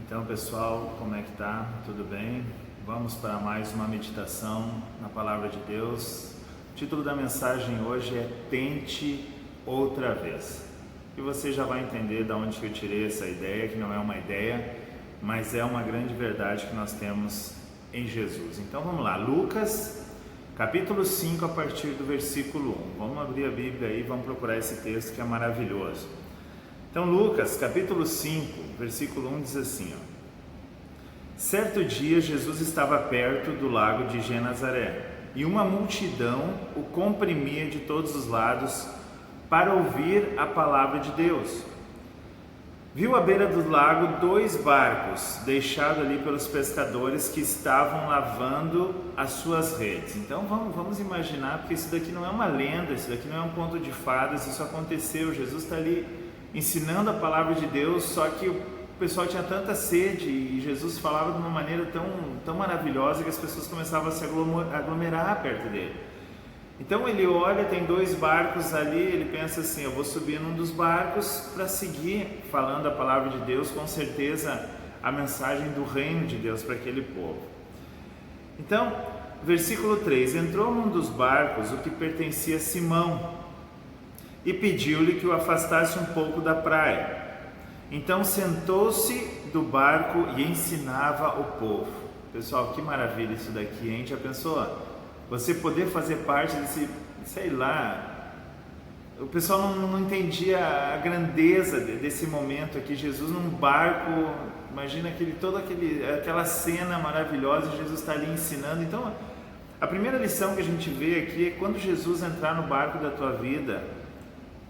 Então, pessoal, como é que tá? Tudo bem? Vamos para mais uma meditação na Palavra de Deus. O título da mensagem hoje é Tente Outra Vez. E você já vai entender de onde eu tirei essa ideia, que não é uma ideia, mas é uma grande verdade que nós temos em Jesus. Então, vamos lá. Lucas, capítulo 5, a partir do versículo 1. Vamos abrir a Bíblia aí e vamos procurar esse texto que é maravilhoso. Então, Lucas, capítulo 5, versículo 1 diz assim, ó: Certo dia, Jesus estava perto do lago de Genezaré, e uma multidão o comprimia de todos os lados para ouvir a palavra de Deus. Viu à beira do lago 2 barcos, deixados ali pelos pescadores que estavam lavando as suas redes. Então vamos imaginar, porque isso daqui não é uma lenda, isso daqui não é um conto de fadas, isso aconteceu. Jesus está ali ensinando a palavra de Deus, só que o pessoal tinha tanta sede e Jesus falava de uma maneira tão maravilhosa que as pessoas começavam a se aglomerar perto dele. Então ele olha, tem 2 barcos ali, ele pensa assim: eu vou subir num dos barcos para seguir falando a palavra de Deus, com certeza a mensagem do reino de Deus para aquele povo. Então, versículo 3: entrou num dos barcos o que pertencia a Simão e pediu-lhe que o afastasse um pouco da praia. Então sentou-se do barco e ensinava o povo. Pessoal, que maravilha isso daqui, hein? Já pensou? Você poder fazer parte desse, sei lá, o pessoal não entendia a grandeza desse momento aqui, Jesus num barco, imagina aquela cena maravilhosa, Jesus está ali ensinando. Então, a primeira lição que a gente vê aqui é: quando Jesus entrar no barco da tua vida,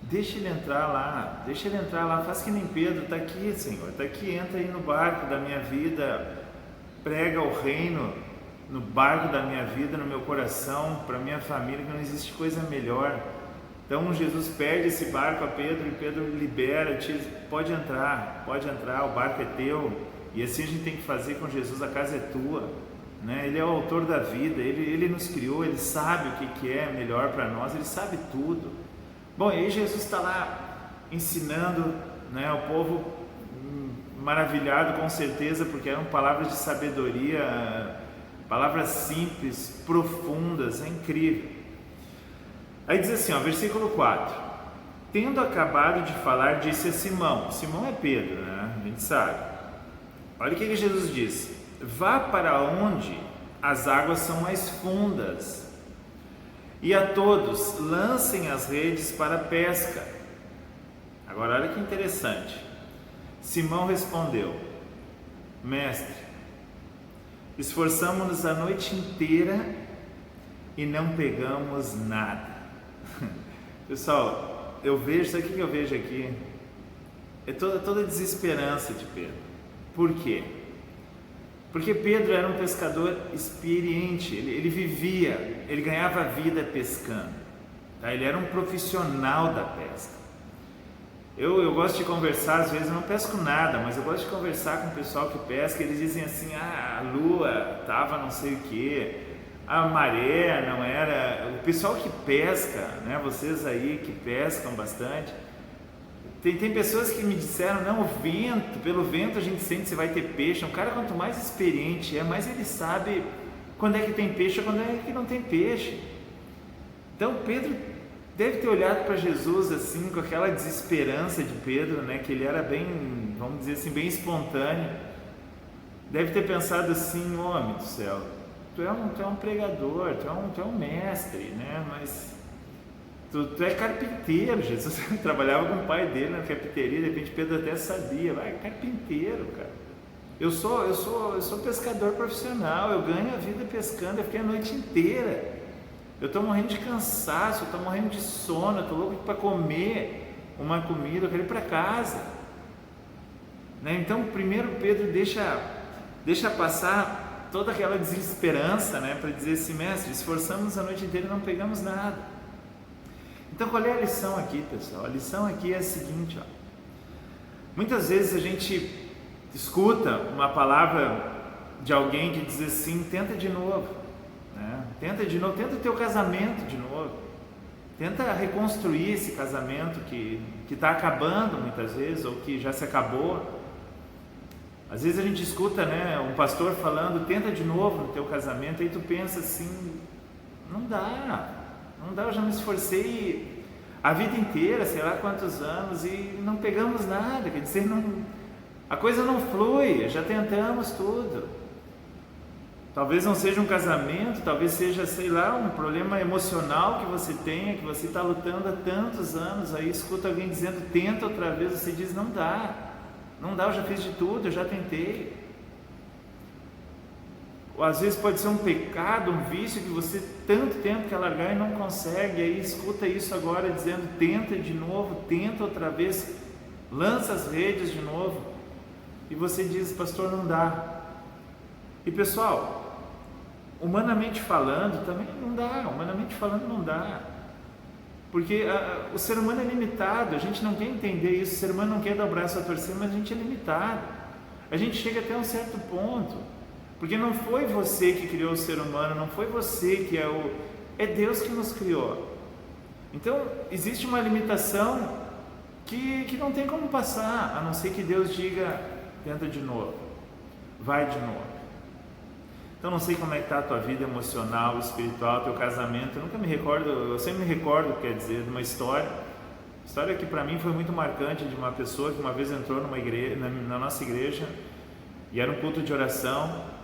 deixa ele entrar lá, faz que nem Pedro: está aqui, Senhor, está aqui, entra aí no barco da minha vida, prega o reino no barco da minha vida, no meu coração, para minha família, que não existe coisa melhor. Então Jesus perde esse barco a Pedro e Pedro libera, diz: pode entrar, o barco é teu. E assim a gente tem que fazer com Jesus, a casa é tua, né? Ele é o autor da vida, ele nos criou, ele sabe o que é melhor para nós, ele sabe tudo. Bom, e aí Jesus está lá ensinando, né, o povo maravilhado com certeza, porque eram palavras de sabedoria, palavras simples, profundas, é incrível. Aí diz assim, ó, versículo 4: tendo acabado de falar, disse a Simão é Pedro, né? A gente sabe. Olha o que Jesus disse: vá para onde as águas são mais fundas, e a todos lancem as redes para a pesca. Agora olha que interessante. Simão respondeu: mestre, esforçamo-nos a noite inteira e não pegamos nada. Pessoal, eu vejo, sabe o que eu vejo aqui? É toda a desesperança de Pedro. Por quê? Porque Pedro era um pescador experiente, ele vivia, ele ganhava vida pescando, tá? Ele era um profissional da pesca. Eu gosto de conversar, às vezes eu não pesco nada, mas eu gosto de conversar com o pessoal que pesca. Eles dizem assim: a lua estava não sei o que, a maré não era. O pessoal que pesca, né, vocês aí que pescam bastante, tem pessoas que me disseram: não, o vento, pelo vento a gente sente se vai ter peixe. Um cara, quanto mais experiente é, mais ele sabe quando é que tem peixe ou quando é que não tem peixe. Então Pedro deve ter olhado para Jesus assim, com aquela desesperança de Pedro, né, que ele era bem, vamos dizer assim, bem espontâneo. Deve ter pensado assim: homem do céu, tu é um pregador, tu é um mestre, né, mas tu é carpinteiro. Jesus trabalhava com o pai dele na carpinteria, de repente Pedro até sabia: vai, carpinteiro, cara. Eu sou pescador profissional, eu ganho a vida pescando, eu fiquei a noite inteira. Eu estou morrendo de cansaço, eu estou morrendo de sono, eu estou louco para comer uma comida, eu quero ir para casa, né? Então, primeiro Pedro deixa passar toda aquela desesperança, né, para dizer assim: mestre, esforçamos a noite inteira e não pegamos nada. Então, qual é a lição aqui, pessoal? A lição aqui é a seguinte, ó. Muitas vezes a gente escuta uma palavra de alguém que diz assim: tenta de novo. Tenta de novo, tenta o teu casamento de novo, tenta reconstruir esse casamento que está acabando muitas vezes, ou que já se acabou. Às vezes a gente escuta, né, um pastor falando, tenta de novo no teu casamento, aí tu pensa assim, não dá, eu já me esforcei a vida inteira, sei lá quantos anos, e não pegamos nada, quer dizer, a coisa não flui, já tentamos tudo. Talvez não seja um casamento, talvez seja, sei lá, um problema emocional que você tenha, que você está lutando há tantos anos, aí escuta alguém dizendo, tenta outra vez, você diz, não dá, eu já fiz de tudo, eu já tentei. Ou às vezes pode ser um pecado, um vício que você tanto tempo quer largar e não consegue, aí escuta isso agora dizendo, tenta de novo, tenta outra vez, lança as redes de novo, e você diz, pastor, não dá. E pessoal, humanamente falando também não dá, porque o ser humano é limitado, a gente não quer entender isso, o ser humano não quer dar o braço a torcer, mas a gente é limitado, a gente chega até um certo ponto, porque não foi você que criou o ser humano, não foi você que é Deus que nos criou. Então existe uma limitação que não tem como passar, a não ser que Deus diga, tenta de novo, vai de novo. Então não sei como é que está a tua vida emocional, espiritual, teu casamento, eu sempre me recordo, quer dizer, de uma história que para mim foi muito marcante, de uma pessoa que uma vez entrou numa igreja, na nossa igreja, e era um culto de oração,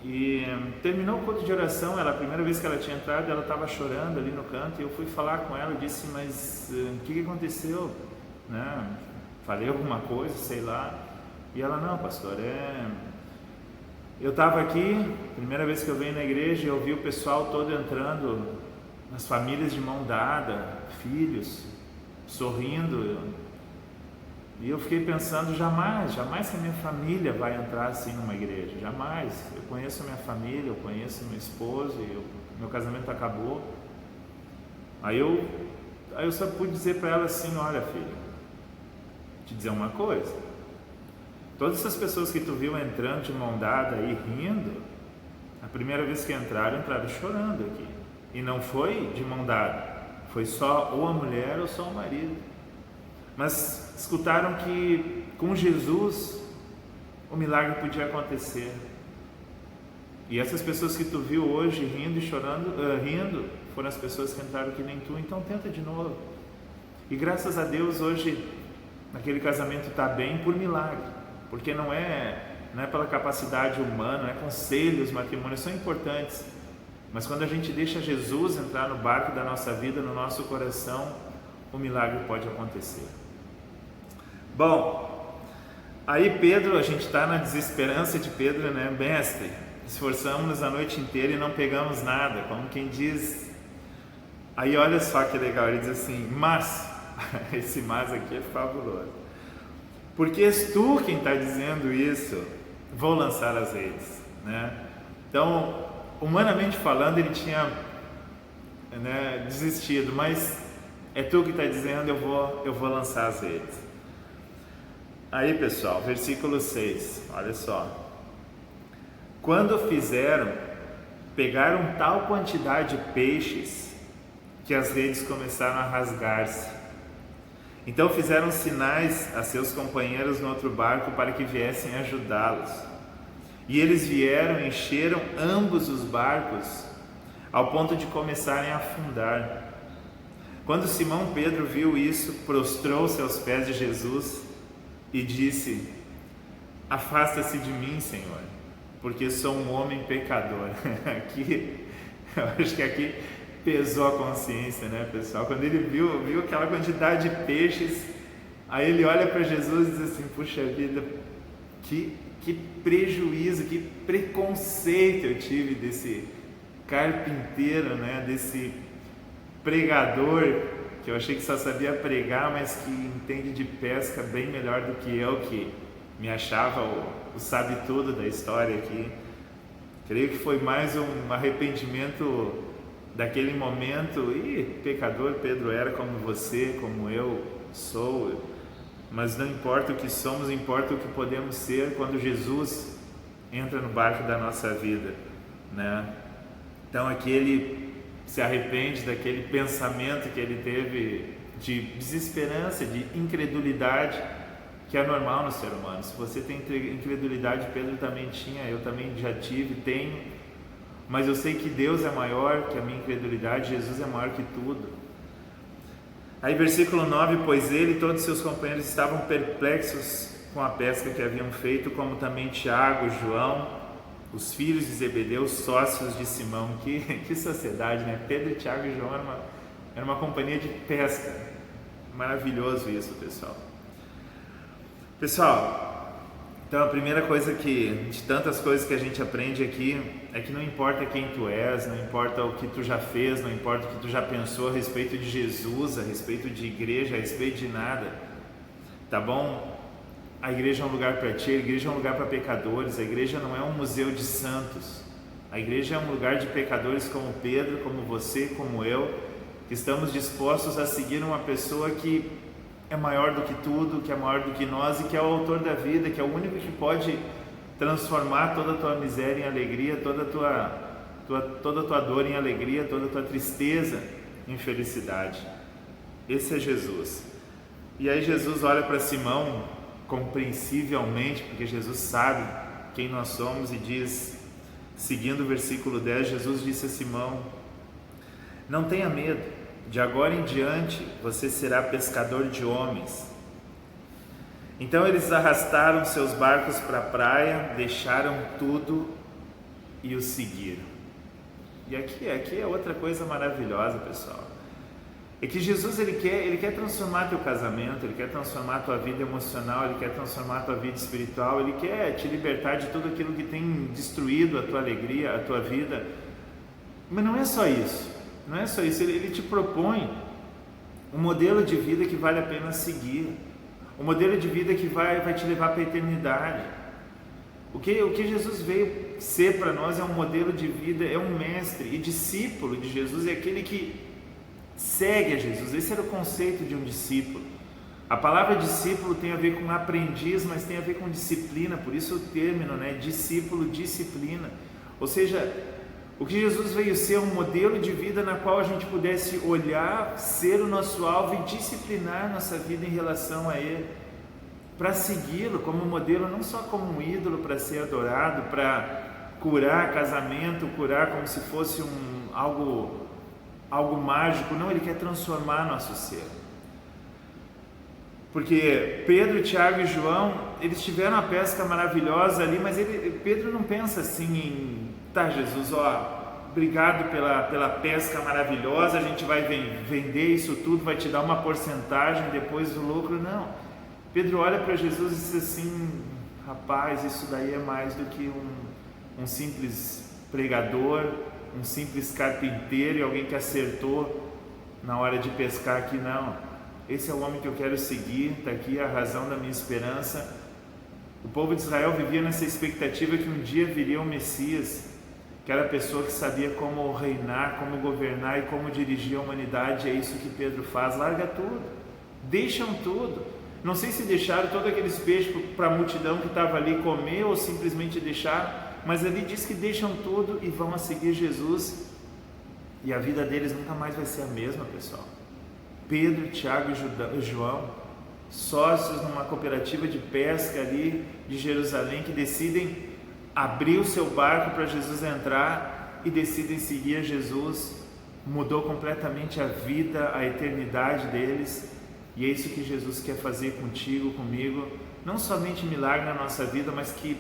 e terminou o culto de oração, a primeira vez que ela tinha entrado, ela estava chorando ali no canto, e eu fui falar com ela, eu disse, mas o que aconteceu? Né? Falei alguma coisa, sei lá, e ela, não, pastor, eu estava aqui, primeira vez que eu venho na igreja, eu vi o pessoal todo entrando, nas famílias de mão dada, filhos, sorrindo, e eu fiquei pensando, jamais que a minha família vai entrar assim numa igreja, jamais. Eu conheço a minha família, eu conheço meu esposo, meu casamento acabou. Aí eu só pude dizer para ela assim, olha filha, te dizer uma coisa, todas essas pessoas que tu viu entrando de mão dada e rindo, a primeira vez que entraram chorando aqui. E não foi de mão dada, foi só ou a mulher ou só o marido. Mas escutaram que com Jesus o milagre podia acontecer. E essas pessoas que tu viu hoje rindo e chorando, rindo, foram as pessoas que entraram que nem tu. Então tenta de novo. E graças a Deus hoje aquele casamento está bem por milagre. Porque não é pela capacidade humana, não é conselhos, matrimônios são importantes, mas quando a gente deixa Jesus entrar no barco da nossa vida, no nosso coração, o milagre pode acontecer. Bom, aí Pedro, a gente está na desesperança de Pedro, né? Mestre, esforçamos-nos a noite inteira e não pegamos nada, como quem diz. Aí olha só que legal, ele diz assim, mas, esse mas aqui é fabuloso. Porque és tu quem está dizendo isso, vou lançar as redes, né? Então, humanamente falando, ele tinha desistido, mas é tu que está dizendo, eu vou lançar as redes. Aí pessoal, versículo 6, olha só. Quando fizeram, pegaram tal quantidade de peixes, que as redes começaram a rasgar-se. Então fizeram sinais a seus companheiros no outro barco para que viessem ajudá-los. E eles vieram e encheram ambos os barcos, ao ponto de começarem a afundar. Quando Simão Pedro viu isso, prostrou-se aos pés de Jesus e disse, afasta-se de mim, Senhor, porque sou um homem pecador. Eu acho que aqui pesou a consciência, né, pessoal? Quando ele viu aquela quantidade de peixes, aí ele olha para Jesus e diz assim, puxa vida, que prejuízo, que preconceito eu tive desse carpinteiro, né, desse pregador, que eu achei que só sabia pregar, mas que entende de pesca bem melhor do que eu, que me achava o sabe-tudo da história aqui. Creio que foi mais um arrependimento daquele momento, e pecador Pedro era como você, como eu sou, mas não importa o que somos, importa o que podemos ser quando Jesus entra no barco da nossa vida, né? Então aqui ele se arrepende daquele pensamento que ele teve de desesperança, de incredulidade, que é normal no ser humano. Se você tem incredulidade, Pedro também tinha, eu também já tive, tenho, mas eu sei que Deus é maior que a minha incredulidade, Jesus é maior que tudo. Aí versículo 9, pois ele e todos seus companheiros estavam perplexos com a pesca que haviam feito, como também Tiago, João, os filhos de Zebedeu, sócios de Simão. Que sociedade, né? Pedro, Tiago e João era uma companhia de pesca. Maravilhoso isso, pessoal. Pessoal, então a primeira coisa de tantas coisas que a gente aprende aqui, é que não importa quem tu és, não importa o que tu já fez, não importa o que tu já pensou a respeito de Jesus, a respeito de igreja, a respeito de nada, tá bom? A igreja é um lugar para ti, a igreja é um lugar para pecadores, a igreja não é um museu de santos, a igreja é um lugar de pecadores como Pedro, como você, como eu, que estamos dispostos a seguir uma pessoa que é maior do que tudo, que é maior do que nós e que é o autor da vida, que é o único que pode transformar toda a tua miséria em alegria, toda a tua dor em alegria, toda a tua tristeza em felicidade. Esse é Jesus. E aí Jesus olha para Simão compreensivelmente, porque Jesus sabe quem nós somos, e diz, seguindo o versículo 10, Jesus disse a Simão: não tenha medo, de agora em diante você será pescador de homens. Então eles arrastaram seus barcos para a praia, deixaram tudo e o seguiram. E aqui é outra coisa maravilhosa, pessoal. É que Jesus ele quer transformar teu casamento, ele quer transformar tua vida emocional, ele quer transformar tua vida espiritual, ele quer te libertar de tudo aquilo que tem destruído a tua alegria, a tua vida. Mas não é só isso, ele te propõe um modelo de vida que vale a pena seguir, um modelo de vida que vai te levar para a eternidade. O que Jesus veio ser para nós é um modelo de vida, é um mestre, e discípulo de Jesus é aquele que segue a Jesus. Esse era o conceito de um discípulo. A palavra discípulo tem a ver com aprendiz, mas tem a ver com disciplina, por isso o término, né? Discípulo, disciplina. Ou seja, o que Jesus veio ser um modelo de vida na qual a gente pudesse olhar, ser o nosso alvo e disciplinar nossa vida em relação a Ele, para segui-lo como modelo, não só como um ídolo para ser adorado, para curar casamento, curar como se fosse algo mágico. Não, Ele quer transformar nosso ser. Porque Pedro, Tiago e João, eles tiveram a pesca maravilhosa ali, mas Pedro não pensa assim em, tá, Jesus, obrigado pela pesca maravilhosa, a gente vai vender isso tudo, vai te dar uma porcentagem depois do lucro. Não, Pedro olha para Jesus e diz assim: rapaz, isso daí é mais do que um simples pregador, um simples carpinteiro e alguém que acertou na hora de pescar aqui. Não, esse é o homem que eu quero seguir, está aqui a razão da minha esperança. O povo de Israel vivia nessa expectativa que um dia viria o Messias, que era a pessoa que sabia como reinar, como governar e como dirigir a humanidade. É isso que Pedro faz, larga tudo, deixam tudo. Não sei se deixaram todos aqueles peixes para a multidão que estava ali comer ou simplesmente deixaram, mas ali diz que deixam tudo e vão a seguir Jesus, e a vida deles nunca mais vai ser a mesma, pessoal. Pedro, Tiago e João, sócios numa cooperativa de pesca ali de Jerusalém, que decidem abrir o seu barco para Jesus entrar e decidem seguir a Jesus. Mudou completamente a vida, a eternidade deles, e é isso que Jesus quer fazer contigo, comigo. Não somente milagre na nossa vida, mas que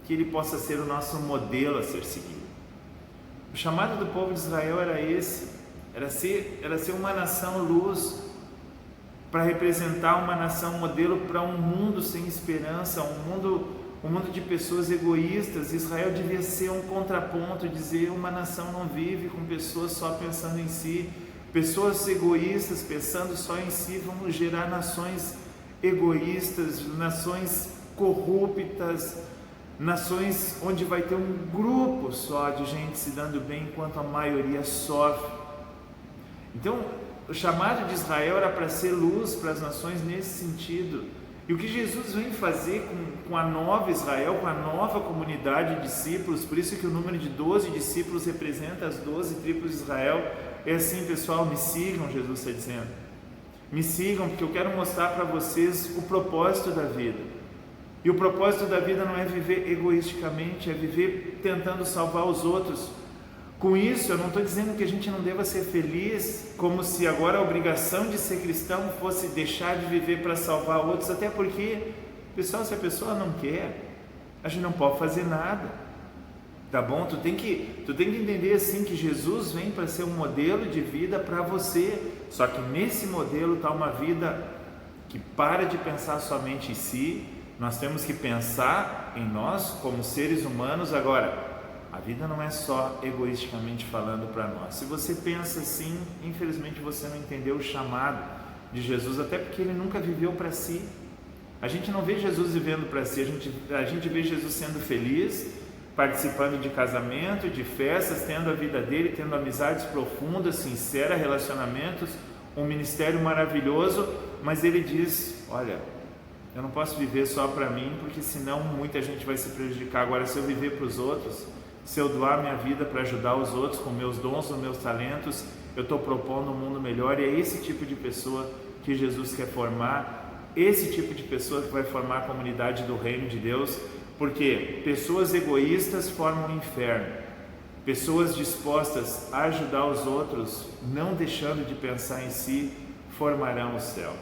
Ele possa ser o nosso modelo a ser seguido. O chamado do povo de Israel era esse, era ser uma nação luz, para representar uma nação modelo para um mundo sem esperança, um mundo de pessoas egoístas. Israel devia ser um contraponto, dizer: uma nação não vive com pessoas só pensando em si. Pessoas egoístas pensando só em si vão gerar nações egoístas, nações corruptas, nações onde vai ter um grupo só de gente se dando bem enquanto a maioria sofre. Então, o chamado de Israel era para ser luz para as nações nesse sentido. E o que Jesus vem fazer com a nova Israel, com a nova comunidade de discípulos, por isso que o número de 12 discípulos representa as 12 tribos de Israel, é assim: pessoal, me sigam, Jesus está dizendo. Me sigam, porque eu quero mostrar para vocês o propósito da vida. E o propósito da vida não é viver egoisticamente, é viver tentando salvar os outros. Com isso, eu não estou dizendo que a gente não deva ser feliz, como se agora a obrigação de ser cristão fosse deixar de viver para salvar outros, até porque, pessoal, se a pessoa não quer, a gente não pode fazer nada, tá bom? Tu tem que entender assim que Jesus vem para ser um modelo de vida para você, só que nesse modelo está uma vida que para de pensar somente em si. Nós temos que pensar em nós como seres humanos. Agora, a vida não é só egoisticamente falando para nós. Se você pensa assim, infelizmente você não entendeu o chamado de Jesus, até porque ele nunca viveu para si. A gente não vê Jesus vivendo para si, a gente vê Jesus sendo feliz, participando de casamento, de festas, tendo a vida dele, tendo amizades profundas, sinceras, relacionamentos, um ministério maravilhoso, mas ele diz, olha, eu não posso viver só para mim, porque senão muita gente vai se prejudicar. Agora, se eu viver para os outros, se eu doar minha vida para ajudar os outros com meus dons, com meus talentos, eu estou propondo um mundo melhor. E é esse tipo de pessoa que Jesus quer formar, esse tipo de pessoa que vai formar a comunidade do reino de Deus, porque pessoas egoístas formam o inferno, pessoas dispostas a ajudar os outros, não deixando de pensar em si, formarão o céu.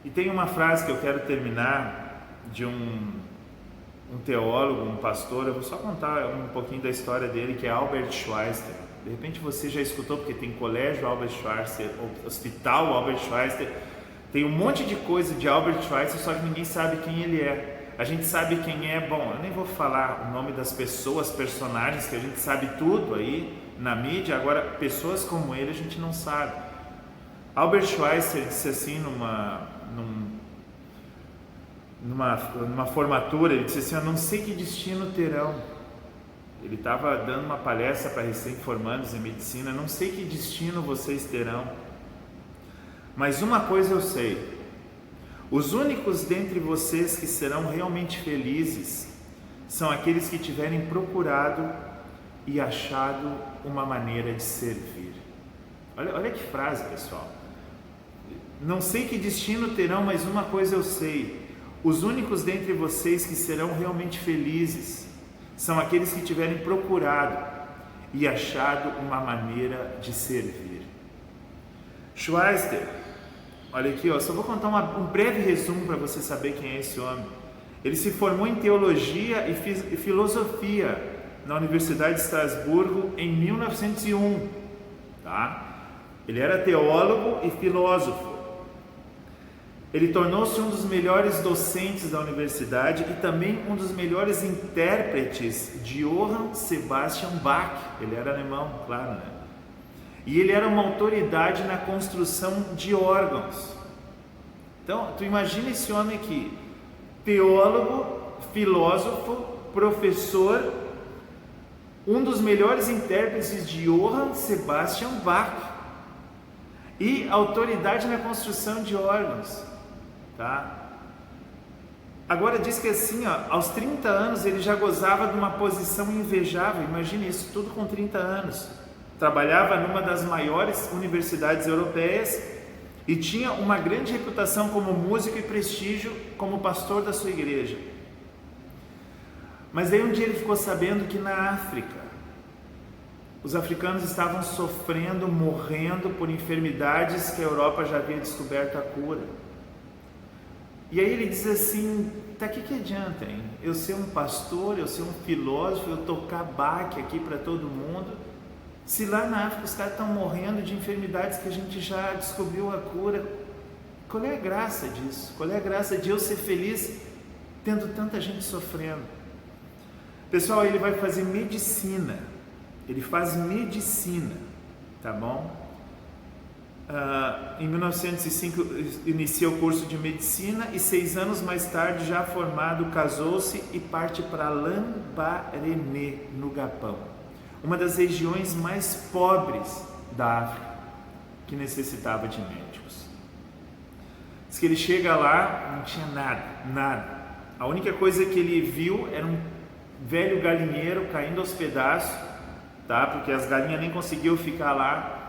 E tem uma frase que eu quero terminar de um teólogo, um pastor. Eu vou só contar um pouquinho da história dele, que é Albert Schweitzer. De repente você já escutou, porque tem colégio Albert Schweitzer, hospital Albert Schweitzer, tem um monte de coisa de Albert Schweitzer, só que ninguém sabe quem ele é. A gente sabe quem é, bom, eu nem vou falar o nome das pessoas, personagens, que a gente sabe tudo aí na mídia. Agora, pessoas como ele a gente não sabe. Albert Schweitzer disse assim numa formatura, ele disse assim, eu não sei que destino terão. Ele estava dando uma palestra para recém-formandos em medicina, não sei que destino vocês terão, mas uma coisa eu sei, os únicos dentre vocês que serão realmente felizes são aqueles que tiverem procurado e achado uma maneira de servir. Olha que frase, pessoal. Não sei que destino terão, mas uma coisa eu sei, os únicos dentre vocês que serão realmente felizes são aqueles que tiverem procurado e achado uma maneira de servir. Schweitzer, olha aqui, só vou contar um breve resumo para você saber quem é esse homem. Ele se formou em teologia e filosofia na Universidade de Estrasburgo em 1901. Tá? Ele era teólogo e filósofo. Ele tornou-se um dos melhores docentes da universidade e também um dos melhores intérpretes de Johann Sebastian Bach. Ele era alemão, claro, né? E ele era uma autoridade na construção de órgãos. Então, tu imagina esse homem aqui, teólogo, filósofo, professor, um dos melhores intérpretes de Johann Sebastian Bach e autoridade na construção de órgãos. Tá? Agora diz que assim, aos 30 anos ele já gozava de uma posição invejável. Imagine isso, tudo com 30 anos. Trabalhava numa das maiores universidades europeias e tinha uma grande reputação como músico e prestígio como pastor da sua igreja. Mas aí um dia ele ficou sabendo que na África os africanos estavam sofrendo, morrendo por enfermidades que a Europa já havia descoberto a cura. E aí ele diz assim, tá, que adianta, hein? Eu ser um pastor, eu ser um filósofo, eu tocar Bach aqui para todo mundo, se lá na África os caras estão morrendo de enfermidades que a gente já descobriu a cura. Qual é a graça disso? Qual é a graça de eu ser feliz tendo tanta gente sofrendo? Pessoal, ele vai fazer medicina. Ele faz medicina, tá bom? Em 1905 inicia o curso de medicina e 6 anos mais tarde, já formado, casou-se e parte para Lambaréné, no Japão, uma das regiões mais pobres da África, que necessitava de médicos. Diz que ele chega lá, não tinha nada. A única coisa que ele viu era um velho galinheiro caindo aos pedaços, tá? Porque as galinhas nem conseguiam ficar lá.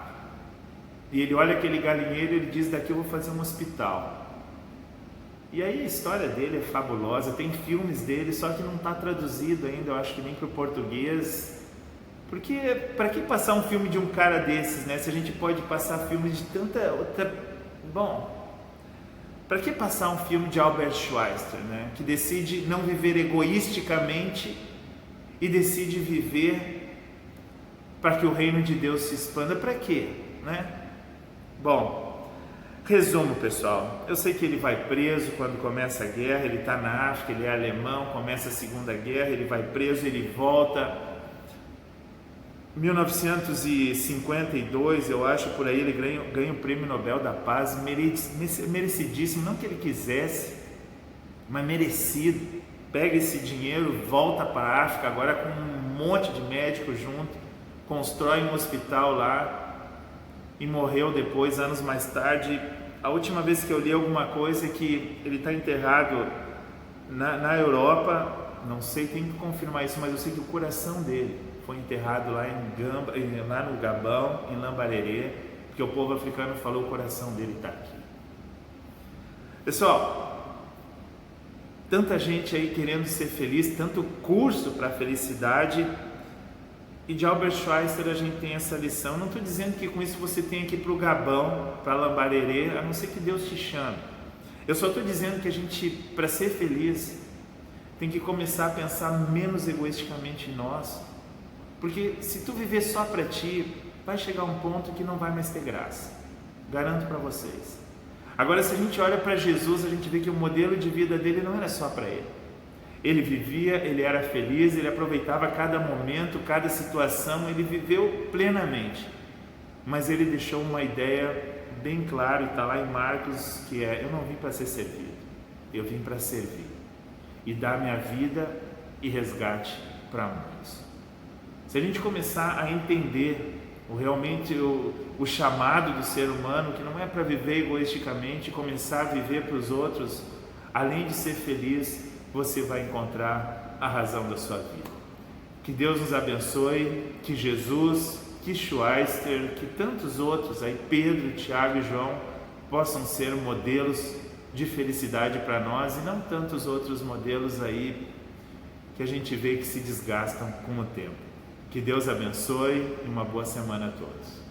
E ele olha aquele galinheiro e ele diz: daqui eu vou fazer um hospital. E aí a história dele é fabulosa, tem filmes dele, só que não está traduzido ainda, eu acho que nem para o português. Porque para que passar um filme de um cara desses, né? Se a gente pode passar filmes de tanta outra... Bom, para que passar um filme de Albert Schweitzer, né? Que decide não viver egoisticamente e decide viver para que o reino de Deus se expanda. Para quê, né? Bom, resumo, pessoal. Eu sei que ele vai preso quando começa a guerra, ele está na África, ele é alemão, começa a Segunda Guerra, ele vai preso, ele volta. 1952, eu acho, por aí, ele ganha o Prêmio Nobel da Paz, merecidíssimo, não que ele quisesse, mas merecido. Pega esse dinheiro, volta para a África, agora com um monte de médicos junto, constrói um hospital lá e morreu depois, anos mais tarde. A última vez que eu li alguma coisa é que ele está enterrado na Europa, não sei, tem que confirmar isso, mas eu sei que o coração dele foi enterrado lá lá no Gabão, em Lambarerê, porque o povo africano falou: o coração dele está aqui. Pessoal, tanta gente aí querendo ser feliz, tanto curso para a felicidade, e de Albert Schweitzer a gente tem essa lição. Não estou dizendo que com isso você tem que ir para o Gabão, para Lambarerê, a não ser que Deus te chame. Eu só estou dizendo que a gente, para ser feliz, tem que começar a pensar menos egoisticamente em nós. Porque se tu viver só para ti, vai chegar um ponto que não vai mais ter graça. Garanto para vocês. Agora, se a gente olha para Jesus, a gente vê que o modelo de vida dele não era só para ele. Ele vivia, ele era feliz, ele aproveitava cada momento, cada situação, ele viveu plenamente. Mas ele deixou uma ideia bem clara, e está lá em Marcos, que é: eu não vim para ser servido, eu vim para servir e dar minha vida e resgate para muitos. Se a gente começar a entender realmente o chamado do ser humano, que não é para viver egoisticamente, começar a viver para os outros, além de ser feliz, você vai encontrar a razão da sua vida. Que Deus nos abençoe, que Jesus, que Schweitzer, que tantos outros aí, Pedro, Tiago e João, possam ser modelos de felicidade para nós, e não tantos outros modelos aí que a gente vê que se desgastam com o tempo. Que Deus abençoe e uma boa semana a todos.